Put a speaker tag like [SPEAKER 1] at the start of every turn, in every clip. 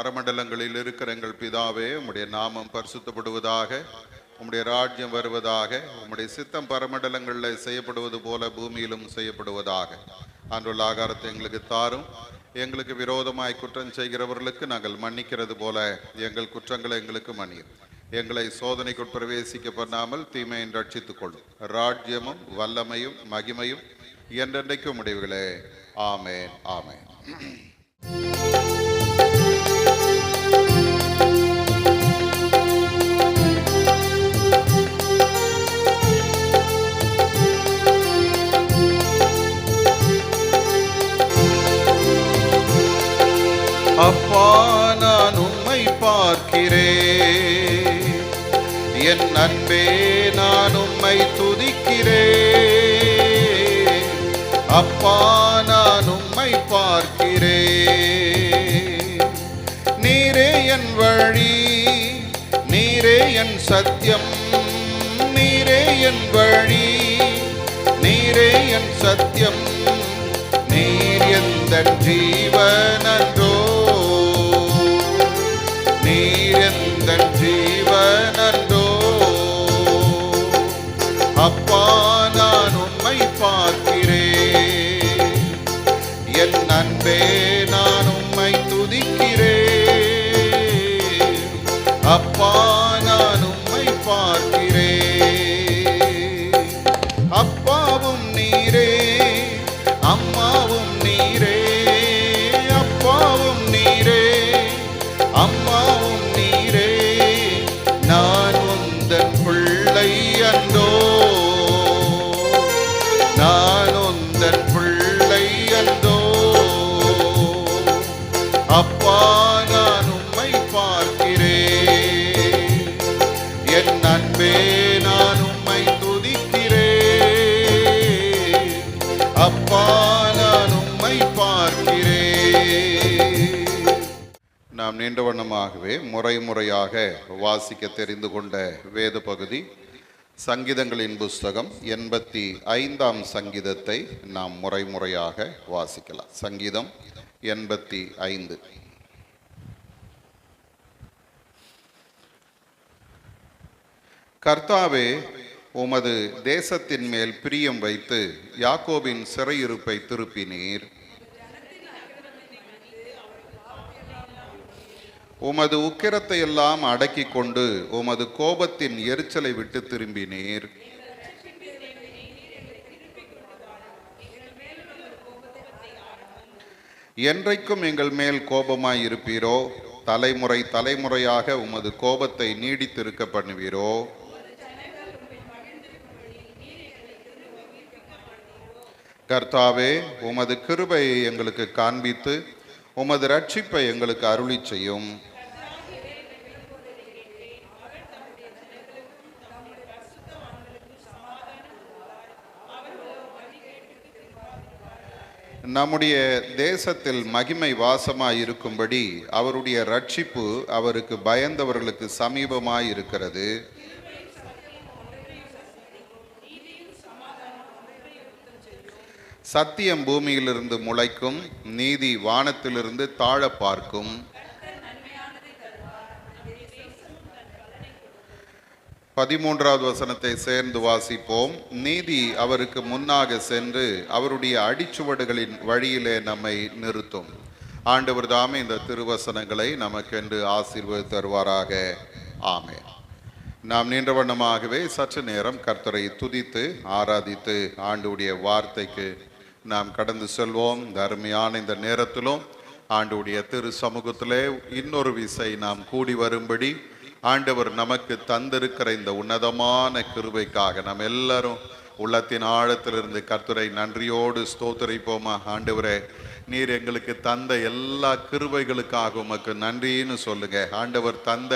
[SPEAKER 1] பரமண்டலங்களில் இருக்கிற எங்கள் பிதாவே, உம்முடைய நாமம் பரிசுத்தப்படுவதாக, உம்முடைய ராஜ்யம் வருவதாக, உம்முடைய சித்தம் பரமண்டலங்களில் செய்யப்படுவது போல பூமியிலும் செய்யப்படுவதாக. அன்றுள்ள ஆகாரத்தை எங்களுக்கு தாரும். எங்களுக்கு விரோதமாய் குற்றம் செய்கிறவர்களுக்கு நாங்கள் மன்னிக்கிறது போல எங்கள் குற்றங்களை எங்களுக்கு மன்னியும். எங்களை சோதனைக்கு பிரவேசிக்க பண்ணாமல் தீமையை ரட்சித்துக் கொள்ளும். ராஜ்யமும் வல்லமையும் மகிமையும் என்றென்றைக்கும் முடிவுகளே. ஆமேன், ஆமேன். அப்பா, நான் உம்மை பார்க்கிறேன், என் அன்பே நான் உம்மை துதிக்கிறேன். அப்பா, நான் உம்மை பார்க்கிறேன். நீரே என் வழி, நீரே என் சத்தியம், நீரே என் வழி, நீரே என் சத்தியம், நீர் எந்தன் ஜீவனன்றோ, நீர் எந்தன் ஜீவனன்றோ. அப்பா, நான் உம்மை பார்க்கிறேன், என் அன்பே நான் உம்மை துதிக்கிறேன். அப்பா, நான் உம்மை பார்க்கிறேன். அப்பாவும் நீரே, அம்மாவும் நீரே, அப்பாவும் நீரே, அம்மாவும் நீரே, நான் உந்தன் பிள்ளை அன்றோ, நான் உந்தன் பிள்ளை அன்றோ. அப்பா, நான் உம்மை பார்க்கிறேன், என் அன்பே நான் உம்மை துதிக்கிறேன். அப்பா, நான் உம்மை பார்க்கிறேன். நாம் நீண்ட வண்ணமாகவே முறையாக வாசிக்க தெரிந்து கொண்ட வேத பகுதி சங்கீதங்களின் புஸ்தகம் 85ஆம் சங்கீதத்தை நாம் முறையாக வாசிக்கலாம். சங்கீதம் 85. கர்த்தாவே, உமது தேசத்தின் மேல் பிரியம் வைத்து யாக்கோபின் சிறையிருப்பை திருப்பினீர். உமது உக்கிரத்தை எல்லாம் அடக்கி கொண்டு உமது கோபத்தின் எரிச்சலை விட்டு திரும்பினீர். என்றைக்கும் எங்கள் மேல் கோபமாய் இருப்பீரோ? தலைமுறை தலைமுறையாக உமது கோபத்தை நீடித்திருக்க பண்ணுவீரோ? கர்த்தாவே, உமது கிருபையை எங்களுக்கு காண்பித்து உமது ரட்சிப்பை எங்களுக்கு அருளி செய்யும். நம்முடைய தேசத்தில் மகிமை வாசமாய் இருக்கும்படி அவருடைய ரட்சிப்பு அவருக்கு பயந்தவர்களுக்கு சமீபமாய் இருக்கிறது. சத்தியம் பூமியிலிருந்து முளைக்கும், நீதி வானத்திலிருந்து தாழ பார்க்கும். 13வது வசனத்தை சேர்ந்து வாசிப்போம். நீதி அவருக்கு முன்னாக சென்று அவருடைய அடிச்சுவடுகளின் வழியிலே நம்மை நிறுத்தும். ஆண்டவர் தாமே இந்த திருவசனங்களை நமக்கென்று ஆசீர்வாதம் தருவாராக. ஆமென். நாம் நீண்ட வண்ணமாகவே சற்று நேரம் கர்த்தரை துதித்து ஆராதித்து ஆண்டவருடைய வார்த்தைக்கு நாம் கடந்து செல்வோம். இந்த அருமையான இந்த நேரத்திலும் ஆண்டவருடைய திரு சமூகத்திலே இன்னொரு விசை நாம் கூடி வரும்படி ஆண்டவர் நமக்கு தந்திருக்கிற இந்த உன்னதமான கிருபைக்காக நாம் எல்லாரும் உள்ளத்தின் ஆழத்திலிருந்து கர்த்தரை நன்றியோடு ஸ்தோத்திரிப்போமா. ஆண்டவரே, நீர் எங்களுக்கு தந்த எல்லா கிருபைகளுக்காக உமக்கு நன்றின்னு சொல்லுங்க. ஆண்டவர் தந்த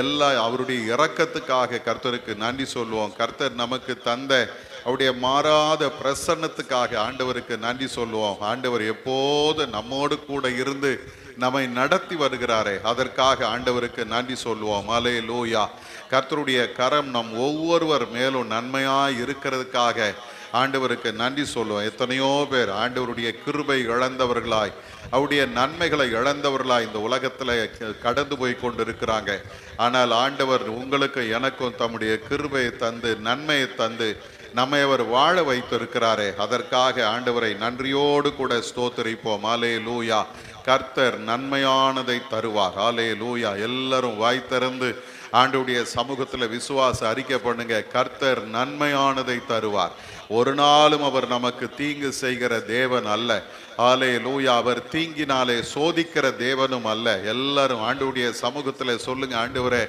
[SPEAKER 1] எல்லா அவருடைய இரக்கத்துக்காக கர்த்தருக்கு நன்றி சொல்லுவோம். கர்த்தர் நமக்கு தந்த அவருடைய மாறாத பிரசன்னத்துக்காக ஆண்டவருக்கு நன்றி சொல்லுவோம். ஆண்டவர் எப்போது நம்மோடு கூட இருந்து நம்மை நடத்தி வருகிறாரே, அதற்காக ஆண்டவருக்கு நன்றி சொல்லுவோம். அல்லேலூயா. கர்த்தருடைய கரம் நம் ஒவ்வொருவர் மேலும் நன்மையாய் இருக்கிறதுக்காக ஆண்டவருக்கு நன்றி சொல்லுவோம். எத்தனையோ பேர் ஆண்டவருடைய கிருபை இழந்தவர்களாய், அவருடைய நன்மைகளை இழந்தவர்களாய் இந்த உலகத்தில் கடந்து போய் கொண்டு இருக்கிறாங்க. ஆனால் ஆண்டவர் உங்களுக்கு எனக்கும் தம்முடைய கிருபையை தந்து நன்மையை தந்து நம்மை அவர் வாழ வைத்திருக்கிறாரே, அதற்காக ஆண்டவரை நன்றியோடு கூட ஸ்தோத்திரிப்போம். அல்லேலூயா. கர்த்தர் நன்மையானதை தருவார். அல்லேலூயா. எல்லாரும் வாய் திறந்து ஆண்டவருடைய சமூகத்தில் விசுவாச அறிக்கை பண்ணுங்க. கர்த்தர் நன்மையானதை தருவார். ஒரு நாளும் அவர் நமக்கு தீங்கு செய்கிற தேவன் அல்ல. அல்லேலூயா. அவர் தீங்கினாலே சோதிக்கிற தேவனும் அல்ல. எல்லாரும் ஆண்டவருடைய சமூகத்தில் சொல்லுங்க, ஆண்டவரே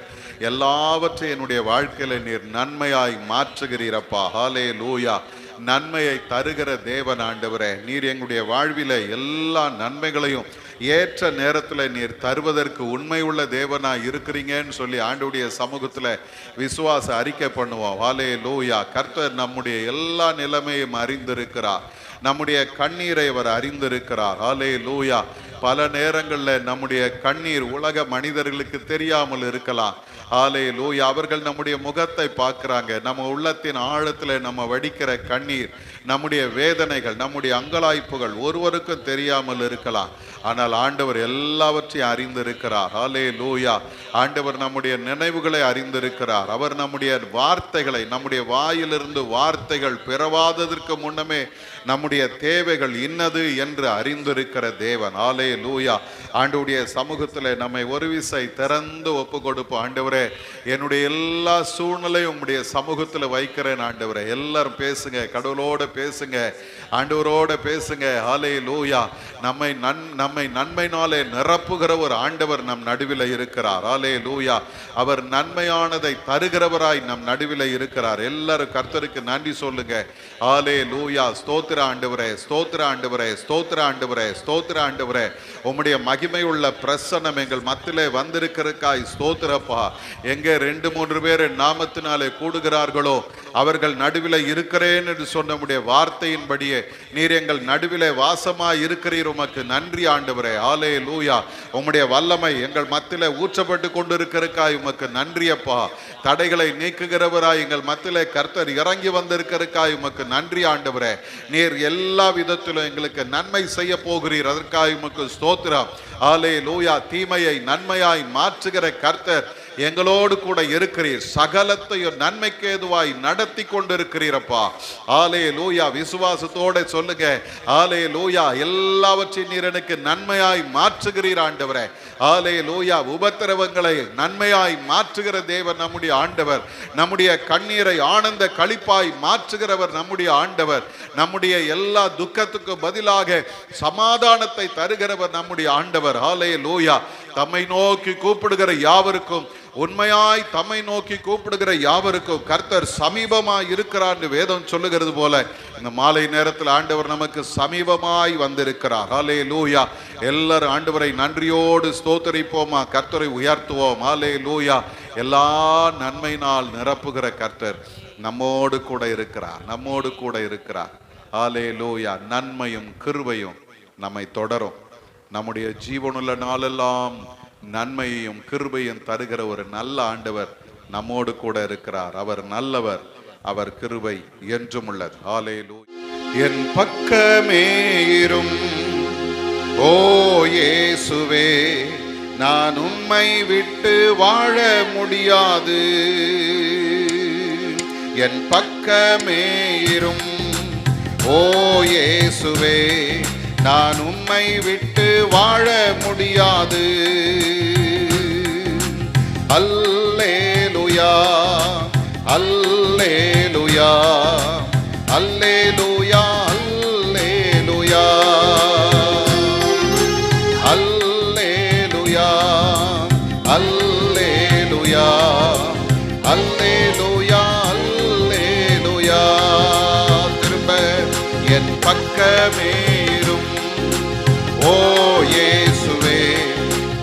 [SPEAKER 1] எல்லாவற்றையும் என்னுடைய வாழ்க்கையில நீர் நன்மையாய் மாற்றுகிறீரப்பா. அல்லேலூயா. நன்மையை தருகிற தேவன் ஆண்டவரே, நீர் எங்களுடைய வாழ்வில எல்லா நன்மைகளையும் ஏற்ற நேரத்தில் நீர் தருவதற்கு உண்மை உள்ள தேவனாய் இருக்கிறீங்கன்னு சொல்லி ஆண்டவருடைய சமூகத்தில் விசுவாச அறிக்கை பண்ணுவோம். அல்லேலூயா. கர்த்தர் நம்முடைய எல்லா நிலைமையும் அறிந்திருக்கிறார். நம்முடைய கண்ணீரை அவர் அறிந்திருக்கிறார். அல்லேலூயா. பல நேரங்களில் நம்முடைய கண்ணீர் உலக மனிதர்களுக்கு தெரியாமல் இருக்கலாம். அல்லேலூயா. அவர்கள் நம்முடைய முகத்தை பார்க்கிறாங்க. நம்ம உள்ளத்தின் ஆழத்தில் நம்ம வடிக்கிற கண்ணீர், நம்முடைய வேதனைகள், நம்முடைய அங்கலாய்ப்புகள் ஒருவருக்கும் தெரியாமல் இருக்கலாம். ஆனால் ஆண்டவர் எல்லாவற்றையும் அறிந்திருக்கிறார். அல்லேலூயா. ஆண்டவர் நம்முடைய நினைவுகளை அறிந்திருக்கிறார். அவர் நம்முடைய வார்த்தைகளை, நம்முடைய வாயிலிருந்து வார்த்தைகள் பிறவாததற்கு முன்னமே நம்முடைய தேவைகள் இன்னது என்று அறிந்திருக்கிற தேவன். அல்லேலூயா. ஆண்டவருடைய சமூகத்தில் நம்மை ஒரு விசை திறந்து ஒப்பு கொடுப்போம். ஆண்டவரே, என்னுடைய எல்லா சூழ்நிலையும் உங்களுடைய சமூகத்தில் வைக்கிறேன். ஆண்டவரே, எல்லாரும் பேசுங்க, கடவுளோட பேசுங்க, ஆண்டவரோட பேசுங்க. அல்லேலூயா. நம்மை நன்மையினாலே நிரப்புகிற ஒரு ஆண்டவர் நம் நடுவில் இருக்கிறார். அல்லேலூயா. அவர் நன்மையானதை தருகிறவராய் நம் நடுவில் இருக்கிறார். எல்லாரும் கர்த்தருக்கு நன்றி சொல்லுங்க. அல்லேலூயா. ஸ்தோத்திர ஆண்டவரே, ஸ்தோத்திர ஆண்டவரே, ஸ்தோத்திர ஆண்டவரே, ஸ்தோத்திர ஆண்டவரே. உம்முடைய மகிமையுள்ள பிரசன்னம் எங்கள் மத்தியிலே வந்திருக்கிறக்காய் ஸ்தோத்திரப்பா. எங்கே 2-3 பேர் நாமத்தினாலே கூடுகிறார்களோ அவர்கள் நடுவில் இருக்கிறேன் என்று சொன்ன உம்முடைய வார்த்தையின்படியே நீர் எங்கள் நடுவிலே வாசமாய் இருக்கிறீர். உமக்கு நன்றி ஆண்டவரே. அல்லேலூயா. உம்முடைய வல்லமை எங்கள் மத்தியிலே ஊற்றப்பட்டு கொண்டிருக்கிறக்காய் உமக்கு நன்றி அப்பா. தடைகளை நீக்குகிறவராய் எங்கள் மத்தியிலே கர்த்தர் இறங்கி வந்திருக்கிறக்காய் உமக்கு நன்றி ஆண்டவரே. நீர் எல்லா விதத்திலும் எங்களுக்கு நன்மை செய்ய போகிறீர். அதற்காக உமக்கு ஸ்தோத்திரம். அல்லேலூயா. தீமையை நன்மையாய் மாற்றுகிற கர்த்தர் எங்களோடு கூட இருக்கிறீர். சகலத்தையும் நன்மைக்கு ஏதுவாய் நடத்தி கொண்டிருக்கிறீரப்பா. அல்லேலூயா. விசுவாசத்தோட சொல்லுங்க. அல்லேலூயா. எல்லாவற்றையும் நீர் எனக்கு நன்மையாய் மாற்றுகிறீர் ஆண்டவரே. அல்லேலூயா. உபத்திரவங்களை நன்மையாய் மாற்றுகிற தேவன் நம்முடைய ஆண்டவர். நம்முடைய கண்ணீரை ஆனந்த களிப்பாய் மாற்றுகிறவர் நம்முடைய ஆண்டவர். நம்முடைய எல்லா துக்கத்துக்கும் பதிலாக சமாதானத்தை தருகிறவர் நம்முடைய ஆண்டவர். அல்லேலூயா. தம்மை நோக்கி கூப்பிடுகிற யாவருக்கும், உண்மையாய் தம்மை நோக்கி கூப்பிடுகிற யாவருக்கும் கர்த்தர் சமீபமாய் இருக்கிறார் என்று வேதம் சொல்லுகிறது போல இந்த மாலை நேரத்தில் ஆண்டவர் நமக்கு சமீபமாய் வந்திருக்கிறார். அல்லேலூயா. எல்லாரும் ஆண்டவரை நன்றியோடு ஸ்தோத்திரிப்போமா, கர்த்தரை உயர்த்துவோம். அல்லேலூயா. எல்லா நன்மையினால் நிரப்புகிற கர்த்தர் நம்மோடு கூட இருக்கிறார், நம்மோடு கூட இருக்கிறார். அல்லேலூயா. நன்மையும் கிருபையும் நம்மை தொடரும். நம்முடைய ஜீவனுள்ள நாளெல்லாம் நன்மையையும் கிருபையும் தருகிற ஒரு நல்ல ஆண்டவர் நம்மோடு கூட இருக்கிறார். அவர் நல்லவர், அவர் கிருபை என்றும் உள்ளது. அல்லேலூயா. என் பக்கமே இரும் ஓ இயேசுவே, நான் உம்மை விட்டு வாழ முடியாது. என் பக்கமே இரும் ஓ இயேசுவே, நான் உம்மை விட்டு வாழ முடியாது. அல்லேலூயா. அல்லேலூயா. அல்லேலூயா. அல்லேலூயா. அல்லேலூயா. அல்லேலூயா. அல்லேலூயா. அல்லேலூயா. திரும்ப என் பக்கமே ஓ இயேசுவே,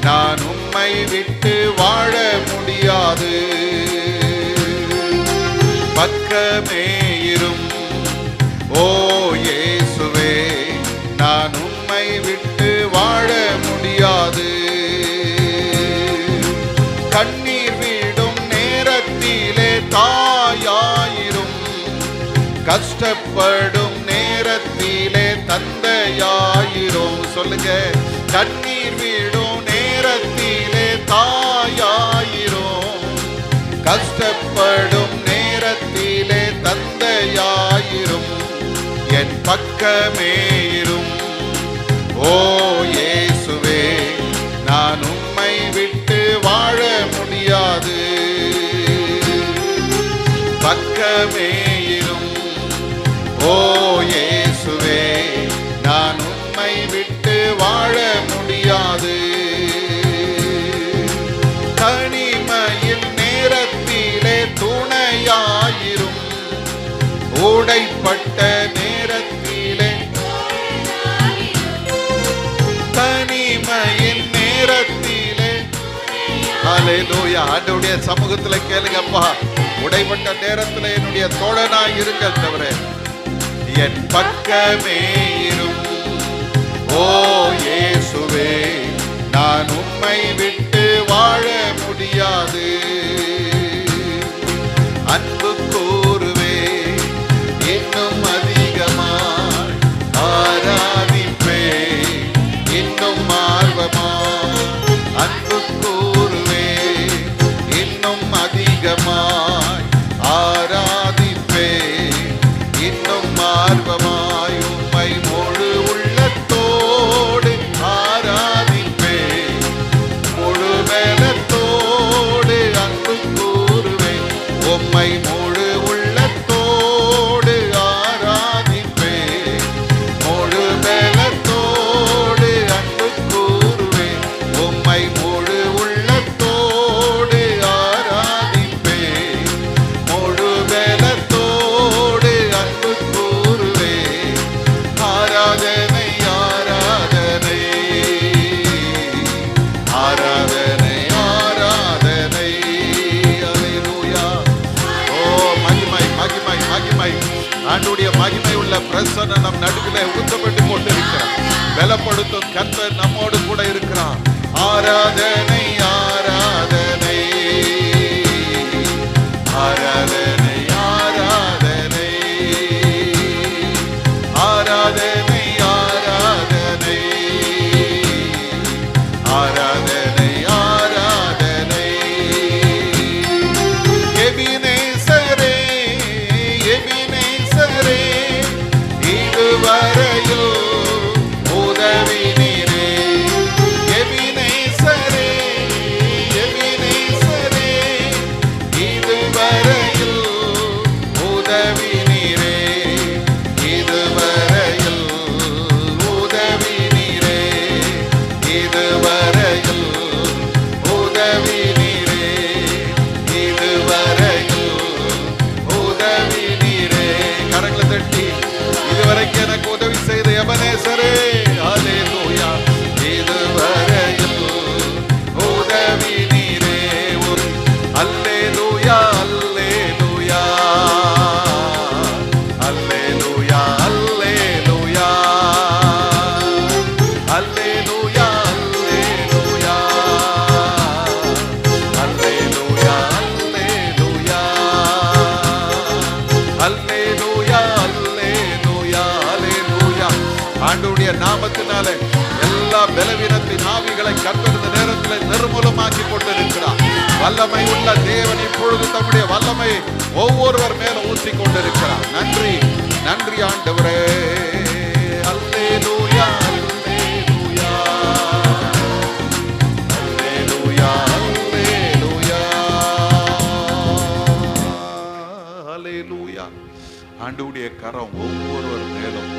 [SPEAKER 1] நான் உம்மை விட்டு வாழ முடியாது. பக்கமே இரும் ஓ இயேசுவே, நான் உம்மை விட்டு வாழ முடியாது. கண்ணீர் விடும் நேரத்திலே தாயாயிரும், கஷ்ட கஷ்டப்படும் நேரத்திலே தந்தையாயிரும். சொல்லுங்க, கண்ணீர் விடும் நேரத்திலே தாயாயிரும். கஷ்டப்படும் நேரத்திலே தந்தையாயிரும். என் பக்கமேயிரும். ஓ இயேசுவே, நான் உம்மை விட்டு வாழ முடியாது. பக்கமேயிரும். ஓ இயேசுவே, நான் உம்மை விட்டு வாழ முடியாது. தனிமையில் நேரத்திலே துணையாயிரும். உடைப்பட்ட நேரத்திலே, தனிமையின் நேரத்திலே. ஹல்லேலூயா. ஆண்டவருடைய சமூகத்துல கேளுங்கப்பா, உடைப்பட்ட நேரத்தில் என்னுடைய தோழனாய் இருக்க தவிர என் பக்கமே இரும். ஓ இயேசுவே, நான் உம்மை விட்டு வாழ முடியாது. அன்பு கூறுவே, இன்னும் அதிகமாய் ஆராதிப்பே, இன்னும் ஆர்வமாய் அன்பு கூறுவே, இன்னும் அதிகமாய் ஆராதிப்பே, இன்னும் ஆர்வமாய் உம்மை முழு உள்ளத்தோடு ஆராதிப்பே, முழு மேலத்தோடு அன்பு கூறுவே, உம்மை முழு உள்ளத்தோடு ஆராதிப்பே, முழு மேலத்தோடு அன்பு கூறுவே, உம்மை முழு உள்ளத்தோடு ஆராதிப்பே, முழு மேலத்தோடு அன்பு கூறுவே. ஆராதனை ஆராதனை ஆராதனை ஆராதனை. அல்லேலூயா. ஓ மகிமை மகிமை மகிமை. ஆண்டவருடைய மகிமை உள்ள பிரசன்னம் நம் நடுவிலே ஊற்றப்பட்டு கொண்டிருக்கிறார். பலப்படுத்தும் கர்த்தர் நம்மோடு கூட இருக்கிறார். ஆராதனை ஆராதனை ஆராதனை ஆராதனை ஆராதனை ஆராதனை ஆராதனை ஆராதனை. எபினேசரே எபினேசரே, இதுவரையில் உதவி நீரே. எபினேசரே எபினேசரே, இதுவரையில் உதவி நீரே. இதுவரையில் உதவி நீரே. இதுவரையில் உதவி நீரே. இதுவரையில் உதவி நீரே. கரங்களை தட்டி, இதுவரைக்கும் எனக்கு உதவி செய்த எபனேசரே, அல்லேலூயா. இதுவரையில் உதவி நீரே. அல்லேலூயா அல்லேலூயா அல்லேலூயா அல்லேலூயா அல்லேலூயா அல்லேலூயா அல்லேலூயா அல்லேலூயா அல்லேலூயா அல்லேலூயா அல்லேலூயா. ஆண்டவருடைய நாமத்தினாலே எல்லா பலவீனத்தின் ஆவிகளை கர்த்தர் இந்த நேரத்தில் நிர்மூலமாக்கி கொண்டிருக்கிறார். வல்லமை உள்ள தேவன் இப்பொழுது தம்முடைய வல்லமையை ஒவ்வொருவர் மேல ஊற்றி கொண்டிருக்கிறார். நன்றி நன்றி ஆண்டவரே. அல்லேலூயா அல்லேலூயா அல்லேலூயா அல்லேலூயா அல்லேலூயா. ஆண்டவருடைய கரம் ஒவ்வொருவர் மேலும்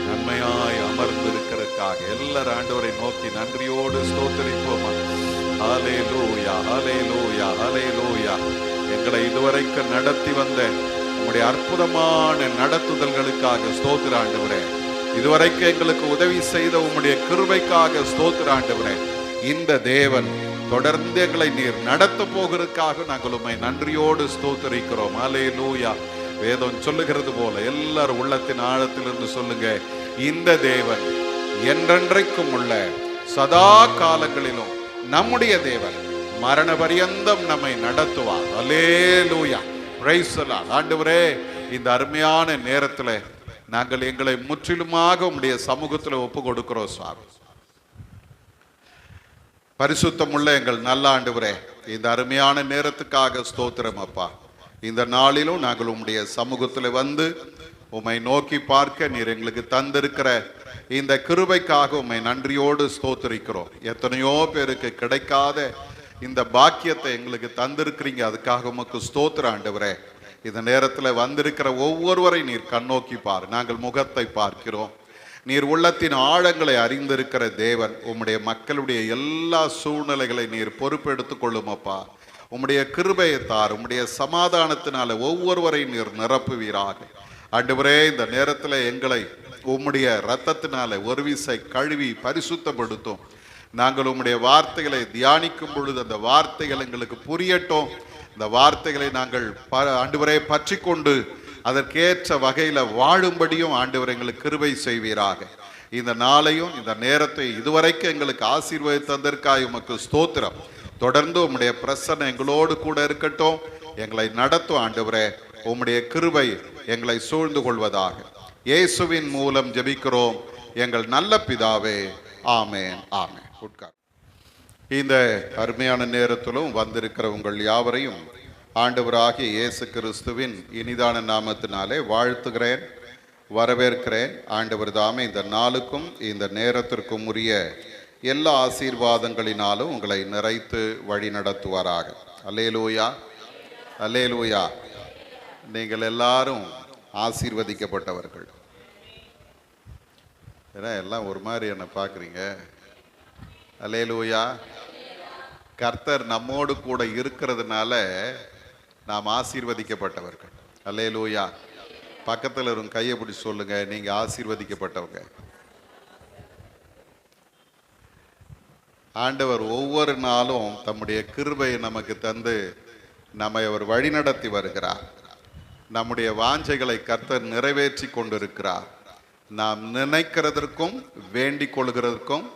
[SPEAKER 1] நன்மையாய் அமர்ந்திருக்கிறதுக்காக எல்லாரும் ஆண்டவரை நோக்கி நன்றியோடு ஸ்தோத்திரிப்போமா. ஹல்லேலூயா ஹல்லேலூயா ஹல்லேலூயா. எங்களை இதுவரைக்கும் நடத்தி வந்த உம்முடைய அற்புதமான நடத்துதல்களுக்காக ஸ்தோத்திர ஆண்டவரே. இதுவரைக்கும் எங்களுக்கு உதவி செய்த உம்முடைய கிருபைக்காக ஸ்தோத்திர ஆண்டவரே. இந்த தேவன் தொடர்ந்து எங்களை நீர் நடத்த போகிறதுக்காக நாங்கள் உம்மை நன்றியோடு ஸ்தோத்திரிக்கிறோம். ஹல்லேலூயா. வேதம் சொல்லுகிறது போல எல்லாரும் உள்ளத்தின் ஆழத்திலிருந்து சொல்லுங்க, இந்த தேவன் என்றென்றைக்கும் உள்ள சதா காலங்களிலும் நம்முடைய தேவன் மரண பரியந்தம் நம்மை நடத்துவார். அல்லேலூயா. Praise the Lord. ஆண்டவரே, இந்த அருமையான நேரத்தில் நாங்கள் எங்களை முற்றிலுமாக உம்முடைய சமூகத்தில் ஒப்பு கொடுக்கிறோம் சுவாமி. பரிசுத்தமுள்ள எங்கள் நல்ல ஆண்டவரே, இந்த அருமையான நேரத்துக்காக ஸ்தோத்திரம் அப்பா. இந்த நாளிலும் நாங்கள் உம்முடைய சமூகத்தில் வந்து உம்மை நோக்கி பார்க்க நீர் எங்களுக்கு தந்திருக்கிற இந்த கிருபைக்காக உம்மை நன்றியோடு ஸ்தோத்திரிக்கிறோம். எத்தனையோ பேருக்கு கிடைக்காத இந்த பாக்கியத்தை எங்களுக்கு தந்திருக்கிறீங்க, அதுக்காக உமக்கு ஸ்தோத்திர ஆண்டவரே. இந்த நேரத்தில் வந்திருக்கிற ஒவ்வொருவரை நீர் கண்ணோக்கி பார். நாங்கள் முகத்தை பார்க்கிறோம். நீர் உள்ளத்தின் ஆழங்களை அறிந்திருக்கிற தேவன். உம்முடைய மக்களுடைய எல்லா சூழ்நிலைகளை நீர் பொறுப்பெடுத்து கொள்ளும் அப்பா. உம்முடைய கிருபையை தார். உம்முடைய சமாதானத்தினால ஒவ்வொருவரை நீர் நிரப்புவீராக ஆண்டவரே. இந்த நேரத்தில் எங்களை உம்முடைய இரத்தத்தினால ஒரு விசை கழுவி பரிசுத்தப்படுத்தும். நாங்கள் உம்முடைய வார்த்தைகளை தியானிக்கும் பொழுது அந்த வார்த்தைகள் எங்களுக்கு புரியட்டும். இந்த வார்த்தைகளை நாங்கள் ஆண்டவரே பற்றி கொண்டு அதற்கேற்ற வகையில் வாழும்படியும் ஆண்டவர் எங்களுக்கு கிருபை செய்வீராக. இந்த நாளையும் இந்த நேரத்தை இதுவரைக்கும் எங்களுக்கு ஆசீர்வதித்ததற்காக உமக்கு ஸ்தோத்திரம். தொடர்ந்து உம்முடைய பிரசன்னம் எங்களோடு கூட இருக்கட்டும். எங்களை நடத்தும் ஆண்டவரே. உம்முடைய கிருபை எங்களை சூழ்ந்து கொள்வதாக. இயேசுவின் மூலம் ஜெபிக்கிறோம் எங்கள் நல்ல பிதாவே. ஆமேன் ஆமேன். உட்கார். இந்த அருமையான நேரத்திலும் வந்திருக்கிற உங்கள் யாவரையும் ஆண்டவராகிய இயேசு கிறிஸ்துவின் இனிதான நாமத்தினாலே வாழ்த்துகிறேன், வரவேற்கிறேன். ஆண்டவர் தாமே இந்த நாளுக்கும் இந்த நேரத்திற்கும் உரிய எல்லா ஆசீர்வாதங்களினாலும் உங்களை நிறைத்து வழி நடத்துவாராக. அல்லேலூயா, அல்லேலூயா. நீங்கள் எல்லாரும் ஆசீர்வதிக்கப்பட்டவர்கள். ஏன்னா எல்லாம் ஒரு மாதிரி என்ன பார்க்குறீங்க? அல்லேலூயா. கர்த்தர் நம்மோடு கூட இருக்கிறதுனால நாம் ஆசீர்வதிக்கப்பட்டவர்கள். அல்லேலூயா. பக்கத்தில் இருக்கும் கையை பிடிச்சி சொல்லுங்க, நீங்க ஆசீர்வதிக்கப்பட்டவங்க. ஆண்டவர் ஒவ்வொரு நாளும் தம்முடைய கிருபையை நமக்கு தந்து நம்மை அவர் வழிநடத்தி வருகிறார். நம்முடைய வாஞ்சைகளை கர்த்தர் நிறைவேற்றி கொண்டிருக்கிறார். நாம் நினைக்கிறதற்கும் வேண்டிக் கொள்கிறதற்கும்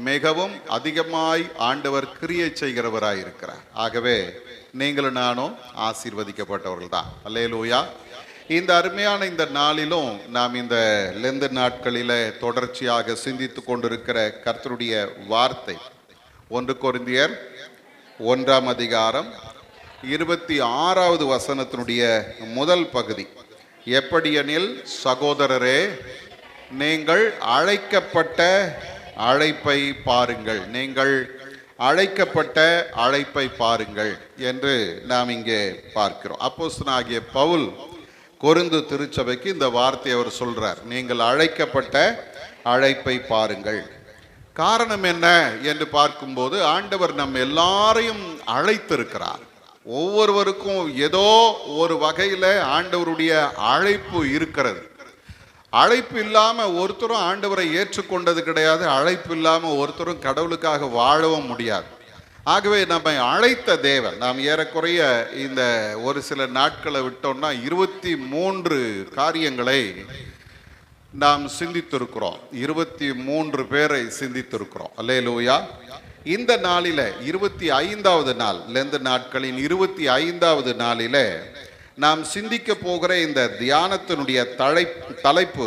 [SPEAKER 1] மிகவும் அதிகமாய் ஆண்டவர் கிரியை செய்கிறவராய் இருக்கிறார். ஆகவே நீங்களும் நானும் ஆசீர்வதிக்கப்பட்டவர்கள் தான். அல்லேலூயா. இந்த அருமையான இந்த நாளிலும் நாம் இந்த லெந்து நாட்களில தொடர்ச்சியாக சிந்தித்து கொண்டிருக்கிற கர்த்தருடைய வார்த்தை 1 கொரிந்தியர் 1ஆம் அதிகாரம் 26வது வசனத்தினுடைய முதல் பகுதி. எப்படியெனில் சகோதரரே, நீங்கள் அழைக்கப்பட்ட அழைப்பை பாருங்கள், நீங்கள் அழைக்கப்பட்ட அழைப்பை பாருங்கள் என்று நாம் இங்கே பார்க்கிறோம். அப்போஸ்தலனாகிய பவுல் கொரிந்து திருச்சபைக்கு இந்த வார்த்தையை அவர் சொல்றார். நீங்கள் அழைக்கப்பட்ட அழைப்பை பாருங்கள். காரணம் என்ன என்று பார்க்கும்போது, ஆண்டவர் நம்ம எல்லாரையும் அழைத்திருக்கிறார். ஒவ்வொருவருக்கும் ஏதோ ஒரு வகையில ஆண்டவருடைய அழைப்பு இருக்கிறது. அழைப்பு இல்லாம ஒருத்தரும் ஆண்டவரை ஏற்றுக்கொண்டது கிடையாது. அழைப்பு இல்லாம ஒருத்தரும் கடவுளுக்காக வாழவும் முடியாது. ஆகவே நம்மை அழைத்த தேவன், நாம் ஏறக்குறைய இந்த ஒரு சில நாட்களை விட்டோம்னா 23 காரியங்களை நாம் சிந்தித்திருக்கிறோம். 23 பேரை சிந்தித்திருக்கிறோம். அல்லேலூயா. இந்த நாளில 25வது நாள், லெந்து நாட்களின் 25வது நாளில நாம் சிந்திக்க போகிற இந்த தியானத்தினுடைய தலைப்பு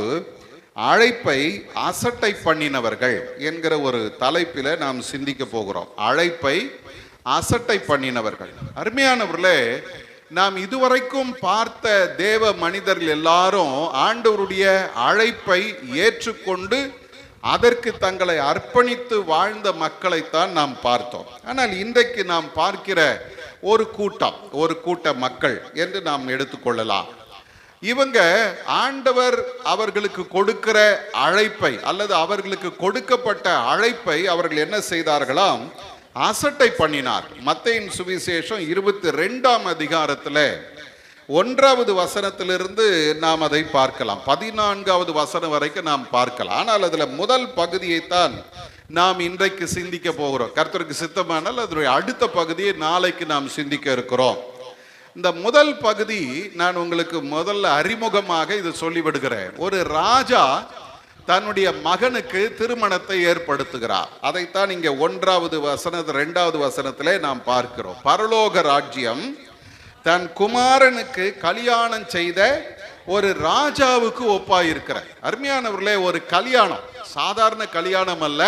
[SPEAKER 1] அழைப்பை அசட்டை பண்ணினவர்கள் என்கிற ஒரு தலைப்பில் நாம் சிந்திக்க போகிறோம். அழைப்பை அசட்டை பண்ணினவர்கள். அருமையானவர்களே, நாம் இதுவரைக்கும் பார்த்த தேவ மனிதர்கள் எல்லாரும் ஆண்டவருடைய அழைப்பை ஏற்றுக்கொண்டு அதற்கு தங்களை அர்ப்பணித்து வாழ்ந்த மக்களைத்தான் நாம் பார்த்தோம். ஆனால் இன்றைக்கு நாம் பார்க்கிற ஒரு கூட்ட மக்கள் என்று நாம் எடுத்துக்கொள்ளலாம். இவங்க ஆண்டவர் அவர்களுக்கு கொடுக்கிற அழைப்பை அல்லது அவர்களுக்கு கொடுக்கப்பட்ட அழைப்பை அவர்கள் என்ன செய்தார்களாம்? அசட்டை பண்ணினார். மத்தேயின் சுவிசேஷம் 22ஆம் அதிகாரத்தில் 1வது வசனத்திலிருந்து நாம் அதை பார்க்கலாம். 14வது வசனம் வரைக்கும் நாம் பார்க்கலாம். ஆனால் அதுல முதல் பகுதியைத்தான் நாம் இன்றைக்கு சிந்திக்க போகிறோம். கர்த்தருக்கு சித்தமானால் அதனுடைய அடுத்த பகுதியை நாளைக்கு நாம் சிந்திக்க இருக்கிறோம். இந்த முதல் பகுதி நான் உங்களுக்கு முதல்ல அறிமுகமாக இது சொல்லிவிடுகிறேன். ஒரு ராஜா தன்னுடைய மகனுக்கு திருமணத்தை ஏற்படுத்துகிறார். அதைத்தான் இங்க 1வது வசனத்து 2வது வசனத்திலே நாம் பார்க்கிறோம். பரலோக ராஜ்யம் தன் குமாரனுக்கு கல்யாணம் செய்த ஒரு ராஜாவுக்கு ஒப்பாயிருக்கிற. அருமையானவர்களே, ஒரு கல்யாணம் சாதாரண கல்யாணம் அல்ல,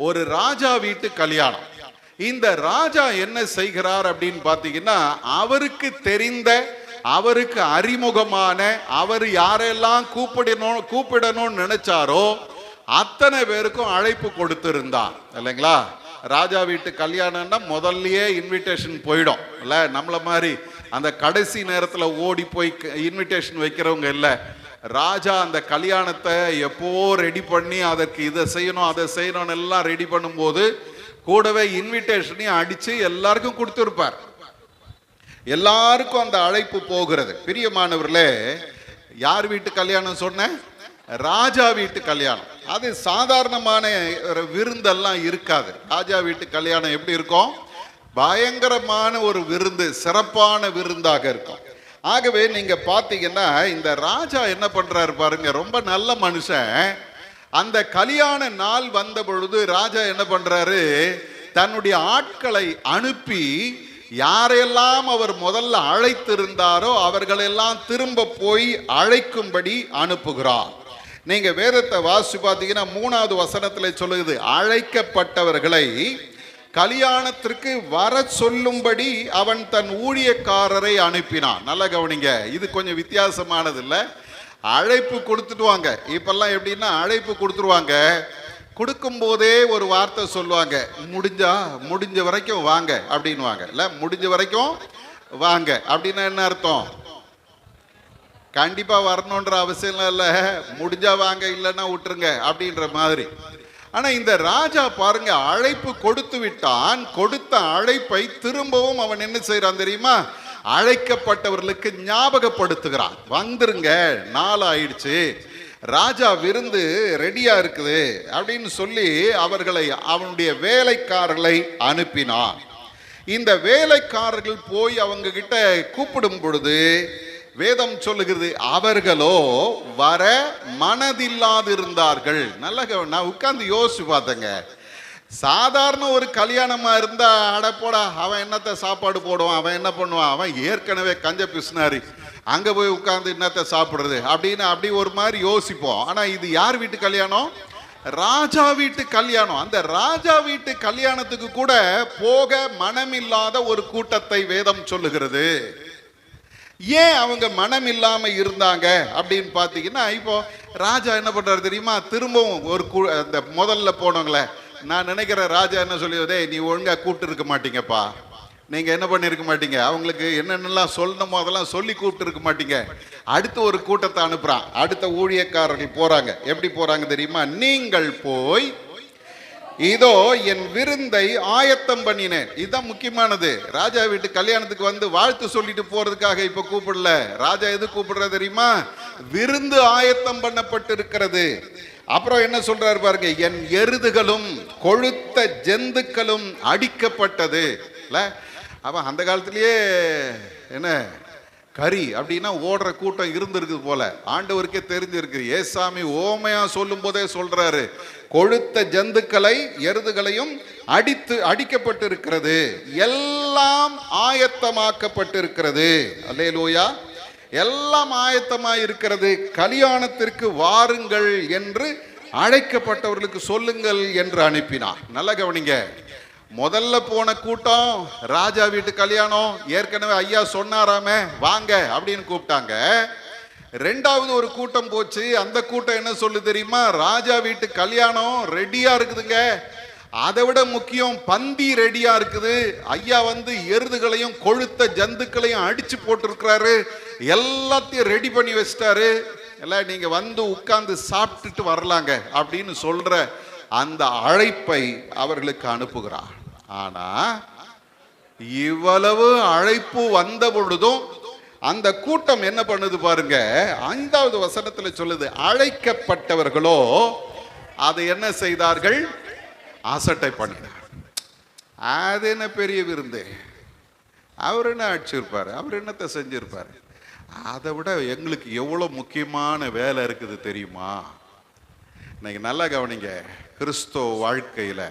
[SPEAKER 1] ஒரு ராஜா வீட்டு கல்யாணம். இந்த ராஜா என்ன செய்கிறார் அப்படின்னு பார்த்தீங்கன்னா, அவருக்கு தெரிந்த, அவருக்கு அறிமுகமான, அவர் யாரெல்லாம் கூப்பிடணும்னு நினைச்சாரோ அத்தனை பேருக்கும் அழைப்பு கொடுத்திருந்தார் இல்லைங்களா. ராஜா வீட்டு கல்யாணம்னா முதல்லயே இன்விடேஷன் போயிடும் இல்ல, நம்மள மாதிரி அந்த கடைசி நேரத்தில் ஓடி போய் இன்விடேஷன் வைக்கிறவங்க இல்லை. ராஜா அந்த கல்யாணத்தை எப்போ ரெடி பண்ணி அதற்கு இதை செய்யணும் அதை செய்யணும்னு எல்லாம் ரெடி பண்ணும்போது கூடவே இன்விடேஷனையும் அடிச்சு எல்லாருக்கும் கொடுத்துருப்பார். எல்லாருக்கும் அந்த அழைப்பு போகிறது. பிரியமானவர்களே, யார் வீட்டு கல்யாணம் சொன்ன? ராஜா வீட்டு கல்யாணம். அது சாதாரணமான விருந்தெல்லாம் இருக்காது. ராஜா வீட்டு கல்யாணம் எப்படி இருக்கும்? பயங்கரமான ஒரு விருந்து, சிறப்பான விருந்தாக இருக்கும். ஆகவே நீங்க பாத்தீங்கன்னா இந்த ராஜா என்ன பண்றாரு பாருங்க, ரொம்ப நல்ல மனுஷன். அந்த கல்யாண நாள் வந்த பொழுது ராஜா என்ன பண்றாரு, தன்னுடைய ஆட்களை அனுப்பி யாரெல்லாம் அவர் முதல்ல அழைத்திருந்தாரோ அவர்களெல்லாம் திரும்ப போய் அழைக்கும்படி அனுப்புகிறார். நீங்க வேதத்தை வாசி பார்த்தீங்கன்னா 3வது வசனத்துல சொல்லுது, அழைக்கப்பட்டவர்களை கல்யாணத்திற்கு வர சொல்லும்படி அவன் தன் ஊழியக்காரரை அனுப்பினான். நல்லா கவனிங்க, இது கொஞ்சம் வித்தியாசமானது இல்லை. அழைப்பு கொடுத்துட்டு வாங்க. இப்பெல்லாம் எப்படின்னா அழைப்பு கொடுத்துருவாங்க, கொடுக்கும் போதே ஒரு வார்த்தை சொல்லுவாங்க, முடிஞ்ச வரைக்கும் வாங்க அப்படின்வாங்க. இல்லை, முடிஞ்ச வரைக்கும் வாங்க அப்படின்னா என்ன அர்த்தம்? கண்டிப்பா வரணுன்ற அவசியம் இல்லை, முடிஞ்சா வாங்க, இல்லைன்னா விட்டுருங்க அப்படின்ற மாதிரி. ஆனா இந்த ராஜா பாருங்க, அழைப்பு கொடுத்து விட்டான். கொடுத்த அழைப்பை திரும்பவும் அவன் என்ன செய்யறான் தெரியுமா? அழைக்கப்பட்டவர்களுக்கு ஞாபகப்படுத்துகிறான். வந்துருங்க, நாள் ஆயிடுச்சு, ராஜா விருந்து ரெடியா இருக்குது அப்படின்னு சொல்லி அவர்களை, அவனுடைய வேலைக்காரர்களை அனுப்பினான். இந்த வேலைக்காரர்கள் போய் அவங்க கிட்ட கூப்பிடும் பொழுது வேதம் சொல்லுகிறது, அவர்களோ வர மனதில்லாதிருந்தார்கள். நல்ல நான் உட்கார்ந்து யோசிச்சு பார்த்தேங்க. சாதாரண ஒரு கல்யாணமா இருந்தா அடப்போடா, அவன் என்னத்தை சாப்பாடு போடுவான், அவன் என்ன பண்ணுவான், அவன் ஏற்கனவே கஞ்ச பிசுனாரி, அங்க போய் உட்கார்ந்து என்னத்தை சாப்பிடுறது அப்படின்னு அப்படி ஒரு மாதிரி யோசிப்போம். ஆனா இது யார் வீட்டு கல்யாணம்? ராஜா வீட்டு கல்யாணம். அந்த ராஜா வீட்டு கல்யாணத்துக்கு கூட போக மனமில்லாத ஒரு கூட்டத்தை வேதம் சொல்லுகிறது. ஏன் அவங்க மனம் இல்லாம இருந்தாங்க அப்படின்னு பாத்தீங்கன்னா, இப்போ ராஜா என்ன பண்றாரு தெரியுமா? திரும்பவும் ஒரு அந்த முதல்ல போனவங்கள நான் நினைக்கிற ராஜா என்ன சொல்லியதே, நீ ஒழுங்கா கூப்பிட்டு இருக்க மாட்டீங்கப்பா, நீங்க என்ன பண்ணிருக்க மாட்டீங்க, அவங்களுக்கு என்னென்னலாம் சொல்லணுமோ அதெல்லாம் சொல்லி கூப்பிட்டு இருக்க மாட்டீங்க. அடுத்த ஒரு கூட்டத்தை அனுப்புறான். அடுத்த ஊழியக்காரர்கள் போறாங்க. எப்படி போறாங்க தெரியுமா? நீங்கள் போய் இதோ என் விருந்தை ஆயத்தம் பண்ணினேன். இதுதான் முக்கியமானது. ராஜா வீட்டு கல்யாணத்துக்கு வந்து வாழ்த்து சொல்லிட்டு போறதுக்காக இப்ப கூப்பிடல. ராஜா எது கூப்பிடுற தெரியுமா? விருந்து ஆயத்தம் பண்ணப்பட்டு இருக்கிறது. அப்புறம் என்ன சொல்றாரு பாருங்க, என் எருதுகளும் கொழுத்த ஜந்துக்களும் அடிக்கப்பட்டது. இல்ல, அவன் அந்த காலத்திலேயே என்ன கறி அப்படின்னா ஓடுற கூட்டம் இருந்திருக்கு போல ஆண்டவருக்கே தெரிஞ்சிருக்கு. ஏசாமி ஓமையா சொல்லும் போதே சொல்றாரு, கொழுத்த ஜந்துக்களை எருதுகளையும் அடிக்கப்பட்டு இருக்கிறது, எல்லாம் ஆயத்தமாக்கப்பட்டு இருக்கிறது. அல்லேலூயா. எல்லாம் ஆயத்தமாய் இருக்கிறது, கல்யாணத்திற்கு வாருங்கள் என்று அழைக்கப்பட்டவர்களுக்கு சொல்லுங்கள் என்று அனுப்பினார். நல்ல கவனிங்க, முதல்ல போன கூட்டம் ராஜா வீட்டு கல்யாணம், ஏற்கனவே ஐயா சொன்னாராமே வாங்க அப்படின்னு கூப்பிட்டாங்க. ரெண்டாவது ஒரு கூட்டம் போச்சு. அந்த கூட்டம் என்ன சொல்லு தெரியுமா? ராஜா வீட்டு கல்யாணம் ரெடியா இருக்குதுங்க, அதை விட முக்கியம் பந்தி ரெடியா இருக்குது, ஐயா வந்து எருதுகளையும் கொழுத்த ஜந்துக்களையும் அடிச்சு போட்டிருக்கிறாரு, எல்லாத்தையும் ரெடி பண்ணி வச்சிட்டாரு, எல்லாம் நீங்க வந்து உட்கார்ந்து சாப்பிட்டுட்டு வரலாங்க அப்படின்னு சொல்ற அந்த அழைப்பை அவர்களுக்கு அனுப்புகிறார். ஆனா இவ்வளவு அழைப்பு வந்த பொழுதும் அந்த கூட்டம் என்ன பண்ணுது பாருங்க, 5வது வசனத்துல சொல்லுது, அழைக்கப்பட்டவர்களோ அதை என்ன செய்தார்கள்? அசட்டை பண்ணினார். அது என்ன பெரிய விருந்து, அவர் என்ன அடிச்சிருப்பாரு, அவர் என்னத்தை செஞ்சிருப்பாரு, அதை விட எங்களுக்கு எவ்வளவு முக்கியமான வேலை இருக்குது தெரியுமா? இன்னைக்கு நல்லா கவனிங்க, கிறிஸ்தவ வாழ்க்கையில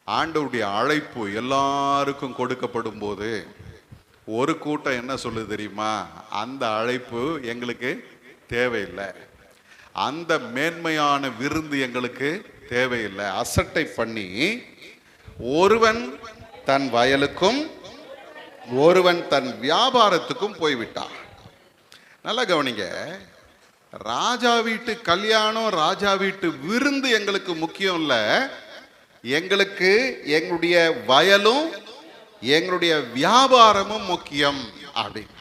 [SPEAKER 1] ஆண்டவருடைய அழைப்பு எல்லாருக்கும் கொடுக்கப்படும் போது ஒரு கூட்டம் என்ன சொல்லுது தெரியுமா? அந்த அழைப்பு எங்களுக்கு தேவையில்லை, அந்த மேன்மையான விருந்து எங்களுக்கு தேவையில்லை. அசட்டை பண்ணி ஒருவன் தன் வயலுக்கும் ஒருவன் தன் வியாபாரத்துக்கும் போய்விட்டான். நல்லா கவனிங்க, ராஜா வீட்டு கல்யாணம், ராஜா வீட்டு விருந்து எங்களுக்கு முக்கியம் இல்லை, எங்களுக்கு எங்களுடைய வயலும் எங்களுடைய வியாபாரமும் முக்கியம் அப்படின்னு.